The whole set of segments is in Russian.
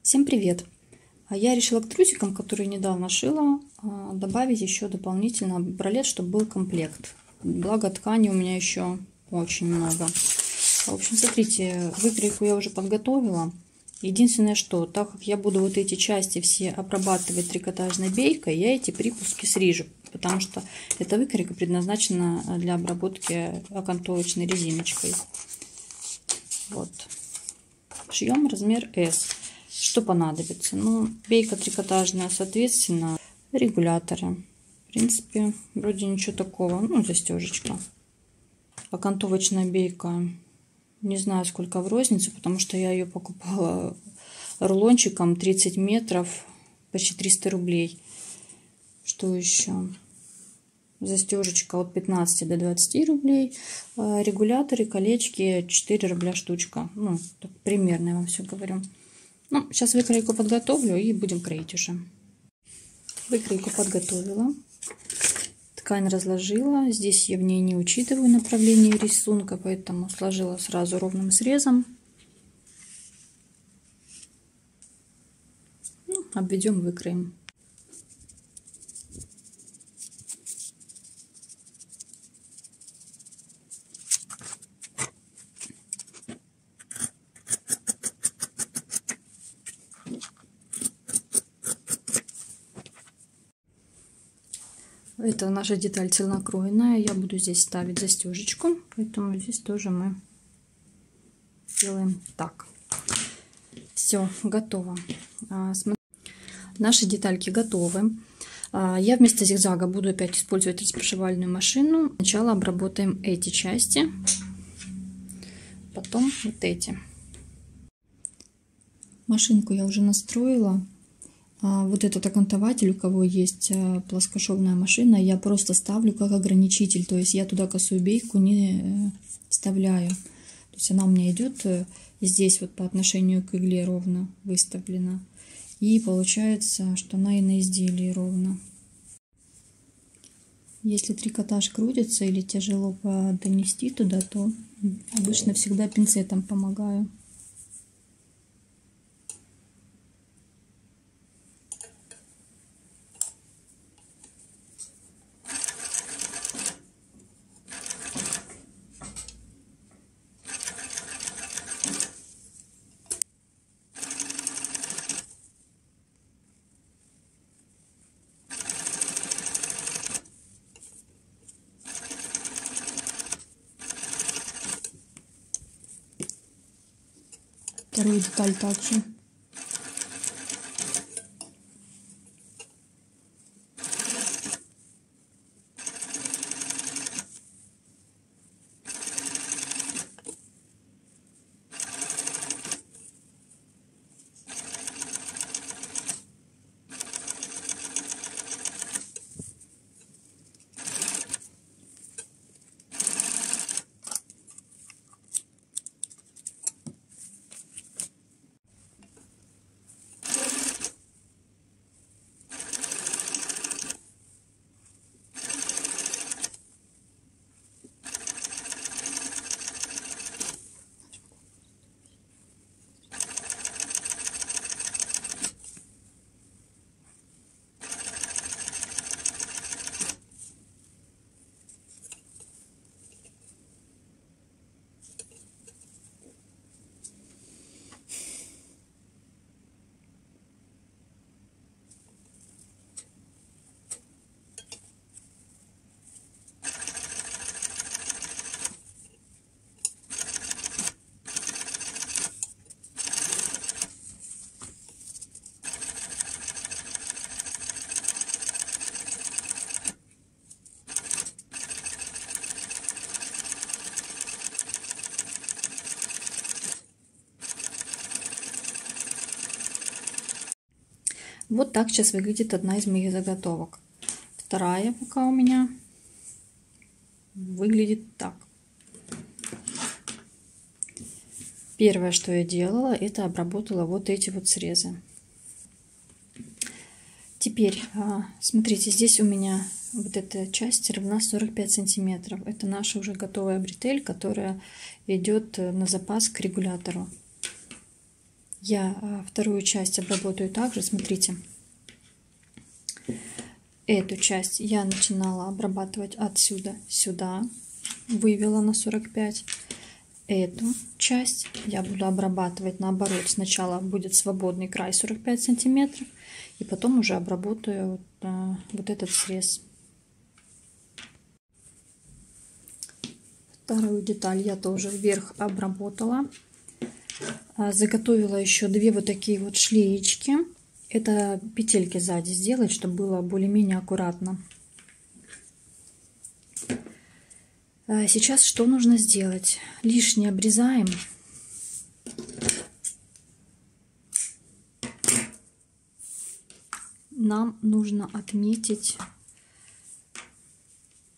Всем привет! Я решила к трусикам, которые недавно шила, добавить еще дополнительно бралет, чтобы был комплект. Благо ткани у меня еще очень много. В общем, смотрите, выкройку я уже подготовила. Единственное, что, так как я буду вот эти части все обрабатывать трикотажной бейкой, я эти припуски срежу, потому что эта выкройка предназначена для обработки окантовочной резиночкой. Вот. Шьем размер S. Что понадобится? Ну, бейка трикотажная, соответственно, регуляторы. В принципе, вроде ничего такого. Ну, застежечка. Окантовочная бейка. Не знаю, сколько в рознице, потому что я ее покупала рулончиком 30 метров, почти 300 рублей. Что еще? Застежечка от 15 до 20 рублей. Регуляторы, колечки 4 рубля штучка. Ну, так примерно я вам все говорю. Ну, сейчас выкройку подготовлю и будем кроить уже. Выкройку подготовила. Ткань разложила. Здесь я в ней не учитываю направление рисунка, поэтому сложила сразу ровным срезом. Ну, обведем, выкроем. Это наша деталь цельнокроенная. Я буду здесь ставить застежечку, поэтому здесь тоже мы делаем так. Все, готово. Наши детальки готовы. Я вместо зигзага буду опять использовать распашивальную машину. Сначала обработаем эти части, потом вот эти. Машинку я уже настроила. Вот этот окантователь, у кого есть плоскошовная машина, я просто ставлю как ограничитель. То есть я туда косую бейку не вставляю. То есть она у меня идет здесь вот по отношению к игле ровно выставлена. И получается, что она и на изделии ровно. Если трикотаж крутится или тяжело донести туда, то обычно всегда пинцетом помогаю. Вторую деталь также. Вот так сейчас выглядит одна из моих заготовок. Вторая пока у меня выглядит так. Первое, что я делала, это обработала вот эти вот срезы. Теперь, смотрите, здесь у меня вот эта часть равна 45 сантиметров. Это наша уже готовая бретель, которая идет на запас к регулятору. Я вторую часть обработаю также. Смотрите, эту часть я начинала обрабатывать отсюда сюда, вывела на 45. Эту часть я буду обрабатывать наоборот. Сначала будет свободный край 45 сантиметров, и потом уже обработаю вот этот срез. Вторую деталь я тоже вверх обработала. Заготовила еще две вот такие вот шлеечки. Это петельки сзади сделать, чтобы было более-менее аккуратно. Сейчас что нужно сделать? Лишнее обрезаем. Нам нужно отметить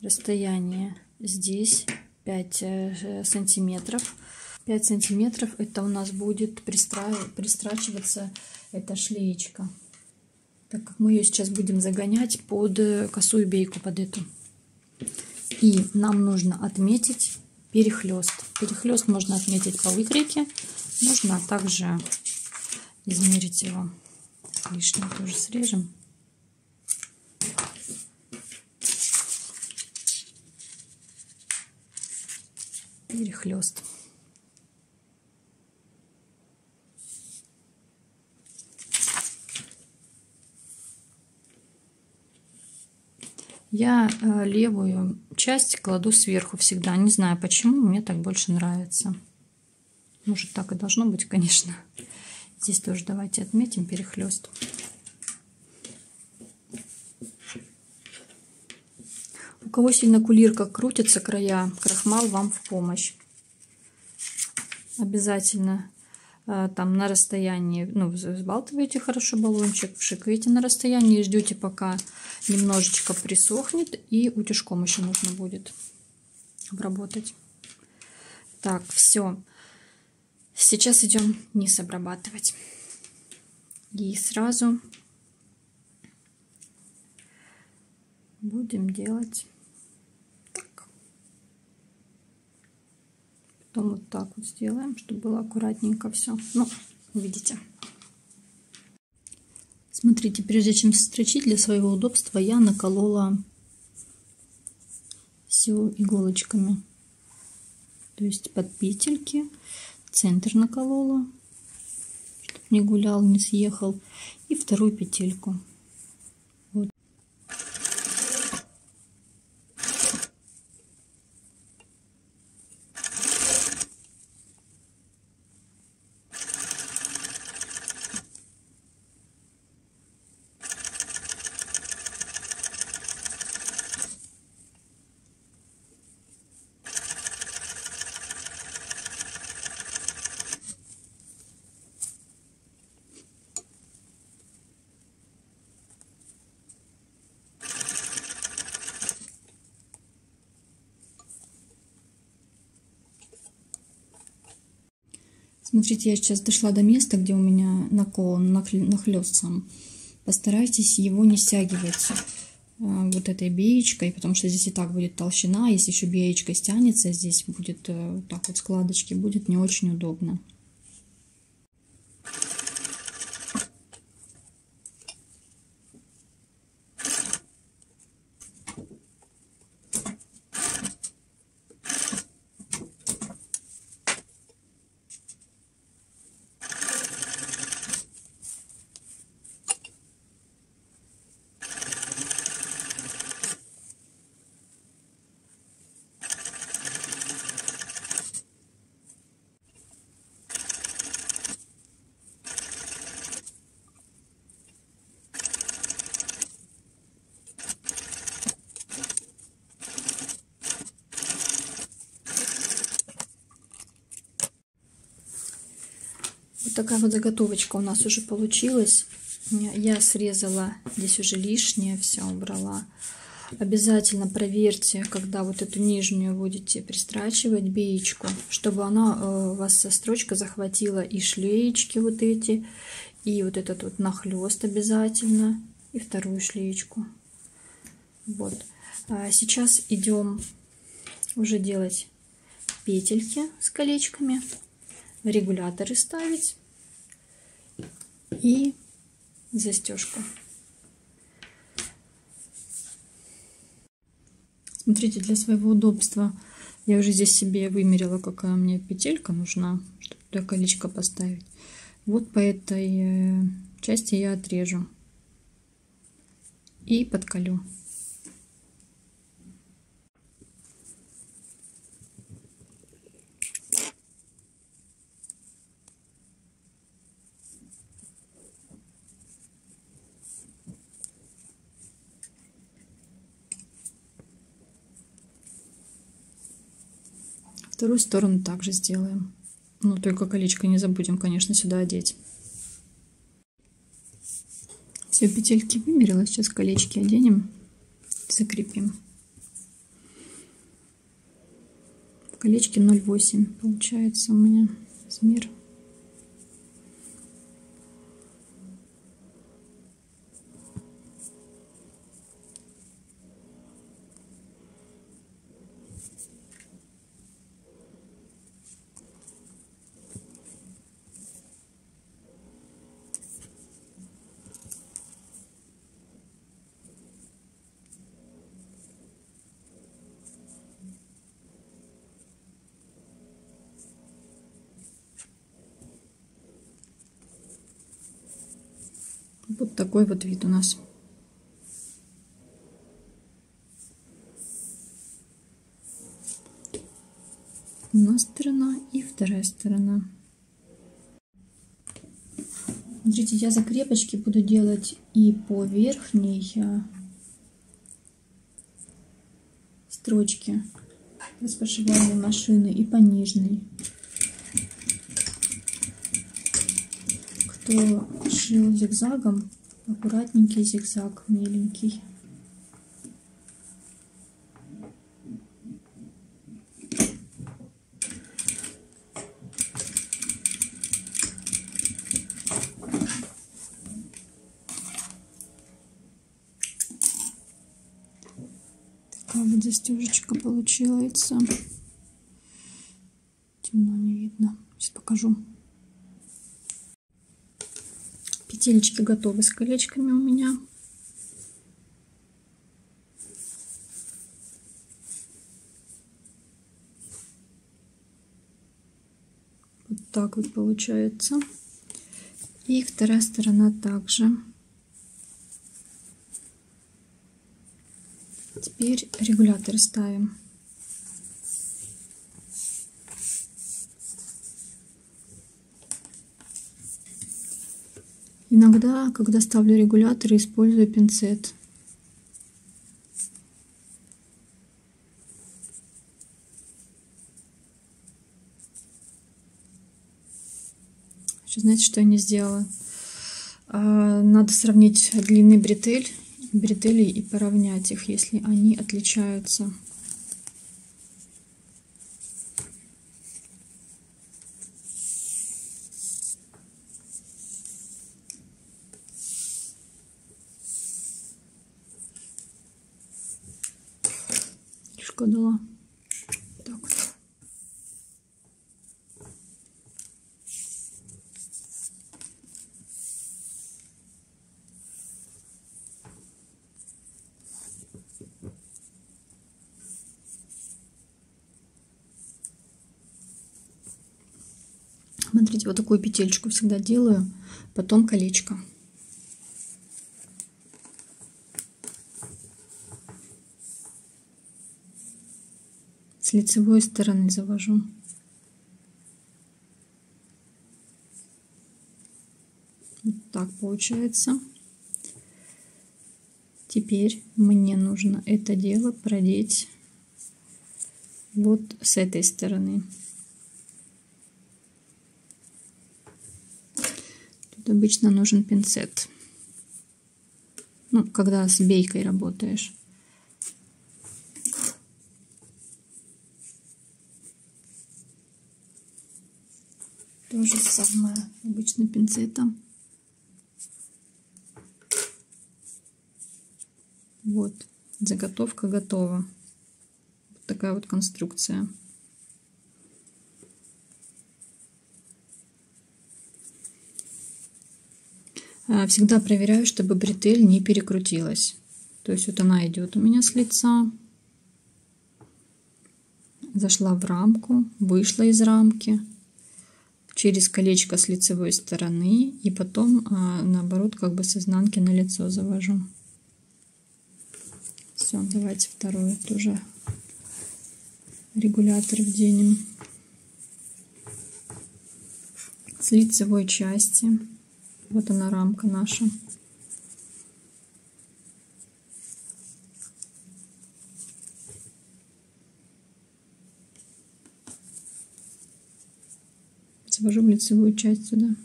расстояние здесь 5 сантиметров. 5 сантиметров это у нас будет пристрачиваться эта шлеечка, так как мы ее сейчас будем загонять под косую бейку, под эту. И нам нужно отметить перехлест. Перехлест можно отметить по выкройке, можно также измерить его. Лишнее тоже срежем. Перехлест. Я левую часть кладу сверху всегда. Не знаю почему, мне так больше нравится. Может, так и должно быть, конечно. Здесь тоже давайте отметим перехлест. У кого сильно кулирка крутится, края, крахмал вам в помощь. Обязательно там на расстоянии, взбалтываете хорошо баллончик, вшикаете на расстоянии и ждете, пока немножечко присохнет, и утюжком еще нужно будет обработать. Так, все. Сейчас идем низ обрабатывать. И сразу будем делать так. Потом вот так вот сделаем, чтобы было аккуратненько все. Ну, видите. Смотрите, прежде чем строчить, для своего удобства я наколола все иголочками. То есть под петельки, центр наколола, чтобы не гулял, не съехал, и вторую петельку. Вот. Смотрите, я сейчас дошла до места, где у меня наколон, нахлёст сам. Постарайтесь его не стягивать вот этой беечкой, потому что здесь и так будет толщина. Если еще беечкой стянется, здесь будет так вот складочки, будет не очень удобно. Вот такая вот заготовочка у нас уже получилась. Я срезала здесь уже лишнее, все убрала. Обязательно проверьте, когда вот эту нижнюю будете пристрачивать беечку, чтобы она у вас строчка захватила и шлеечки вот эти, и вот этот вот нахлест обязательно, и вторую шлеечку. Вот. Сейчас идем уже делать петельки с колечками, регуляторы ставить. и застежка. Смотрите, для своего удобства я уже здесь себе вымерила, какая мне петелька нужна, чтобы туда колечко поставить. Вот по этой части я отрежу и подколю. Вторую сторону также сделаем. Но только колечко не забудем, конечно, сюда одеть. Все, петельки вымерила. Сейчас колечки оденем, закрепим. В колечке 0,8 получается у меня размер. Вот такой вот вид у нас. Одна сторона и вторая сторона. Смотрите, я закрепочки буду делать и по верхней строчке распашивания машины, и по нижней. Кто шил зигзагом, аккуратненький зигзаг, миленький. Такая вот застежечка получается. Темно, не видно. Сейчас покажу. Петелечки готовы с колечками у меня. Вот так вот получается. И вторая сторона также. Теперь регулятор ставим. Иногда, когда ставлю регулятор, использую пинцет. Еще знаете, что я не сделала? Надо сравнить длины бретелей и поравнять их, если они отличаются. Фишку дала. Так вот. Смотрите, вот такую петельку всегда делаю, потом колечко. С лицевой стороны завожу. Вот так получается. Теперь мне нужно это дело продеть вот с этой стороны. Тут обычно нужен пинцет. Ну, когда с бейкой работаешь. То же самое, обычно пинцетом. Вот, заготовка готова. Вот такая вот конструкция. Всегда проверяю, чтобы бретель не перекрутилась. То есть вот она идет у меня с лица. Зашла в рамку, вышла из рамки. Через колечко с лицевой стороны. И потом, наоборот, как бы с изнанки на лицо завожу. Все, давайте второй тоже регулятор вденем. С лицевой части. Вот она, рамка наша. Завожу в лицевую часть сюда.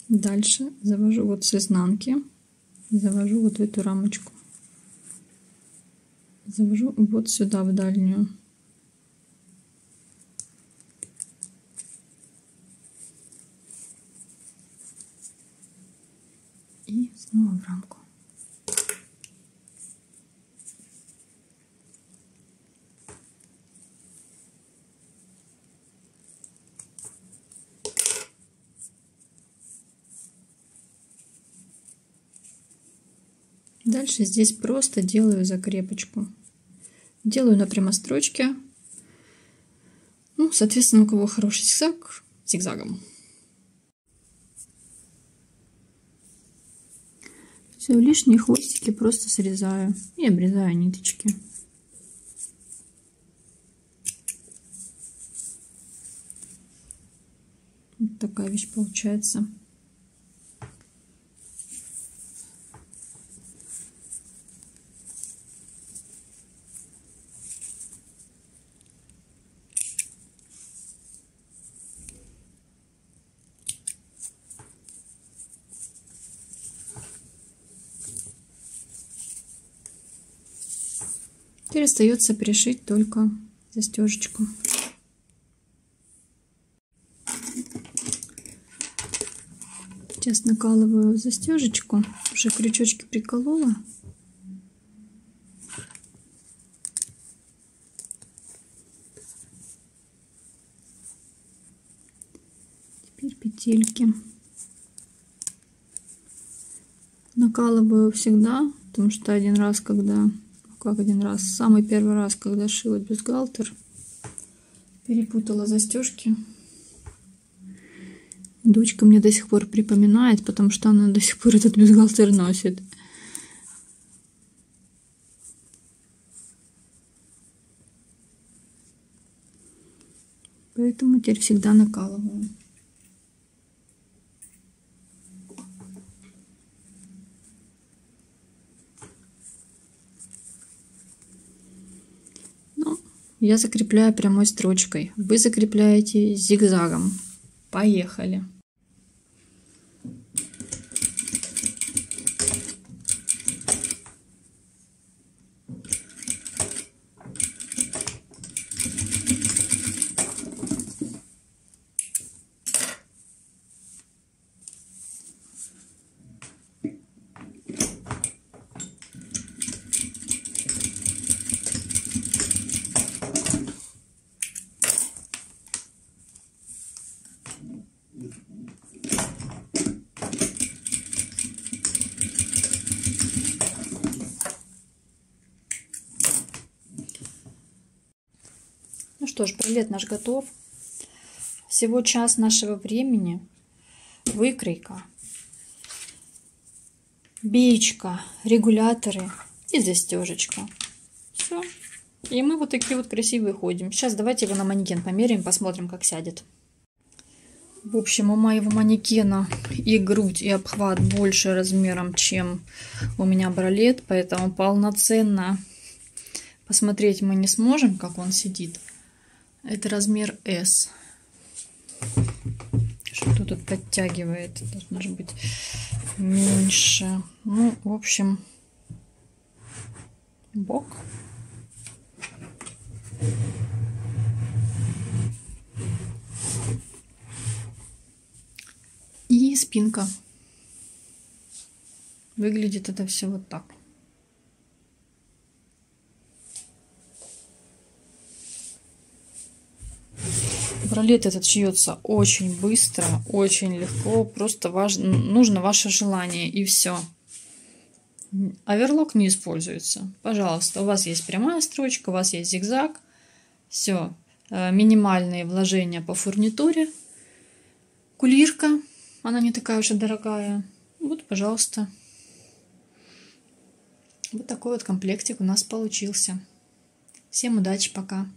Дальше завожу вот с изнанки. Завожу вот в эту рамочку. Завожу вот сюда, в дальнюю. И снова в рамку. Дальше здесь просто делаю закрепочку. Делаю на прямострочке. Ну, соответственно, у кого хороший зигзаг, зигзагом. Все, лишние хвостики просто срезаю и обрезаю ниточки. Вот такая вещь получается. Теперь остается пришить только застежечку. Сейчас накалываю застежечку, уже крючочки приколола. Теперь петельки. Накалываю всегда, потому что один раз, самый первый раз, когда шила бюстгальтер, перепутала застежки. Дочка мне до сих пор припоминает, потому что она до сих пор этот бюстгальтер носит. Поэтому теперь всегда накалываю. Я закрепляю прямой строчкой. Вы закрепляете зигзагом. Поехали. Ну что ж, бралет наш готов. Всего час нашего времени. Выкройка, биечка, регуляторы и застежечка. Все. И мы вот такие вот красивые ходим. Сейчас давайте его на манекен померяем, посмотрим, как сядет. В общем, у моего манекена и грудь, и обхват больше размером, чем у меня бралет. Поэтому полноценно посмотреть мы не сможем, как он сидит. Это размер S. Что тут подтягивает? Должно же быть меньше. Ну, в общем, бок. И спинка. Выглядит это все вот так. Бралет этот шьется очень быстро, очень легко. Просто нужно ваше желание, и все. Оверлок не используется. Пожалуйста, у вас есть прямая строчка, у вас есть зигзаг. Все. Минимальные вложения по фурнитуре. Кулирка. Она не такая уж и дорогая. Вот, пожалуйста. Вот такой вот комплектик у нас получился. Всем удачи, пока.